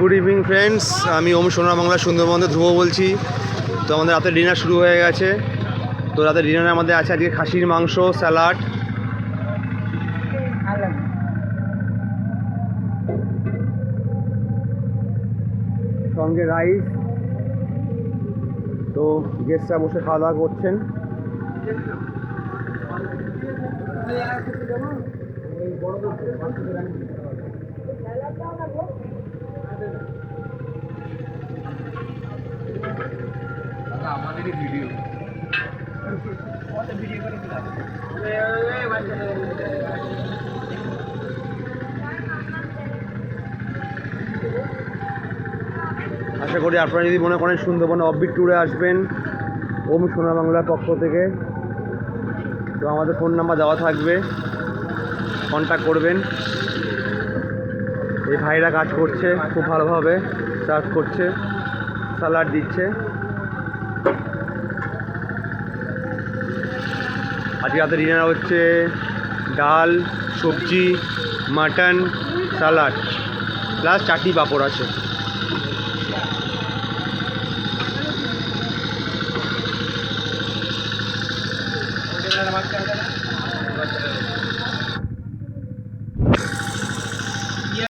Good evening friends, আমি ওম সোনার বাংলা সুন্দরবন থেকে ধ্রুব বলছি। তো আমাদের রাতের ডিনার শুরু হয়ে গেছে। তো রাতের ডিনারে আমাদের আছে আজকে খাসির মাংস, স্যালাড, সঙ্গে রাইস। তো গেস্টরা বসে খাওয়া দাওয়া করছেন। আমাদেরই ভিডিও আশা করি আপনারা যদি মনে করেন সুন্দরবনে অফবিট ট্যুরে আসবেন ওম সোনার বাংলার পক্ষ থেকে, তো আমাদের ফোন নাম্বার দেওয়া থাকবে, কন্ট্যাক্ট করবেন। এই ভাইরা কাজ করছে খুব ভালোভাবে, সার্ভ করছে, স্যালাড দিচ্ছে। আজকে রাতে ডিনার হচ্ছে ডাল, সবজি, মাটন, স্যালাড প্লাস চাটনি পাঁপড় আছে।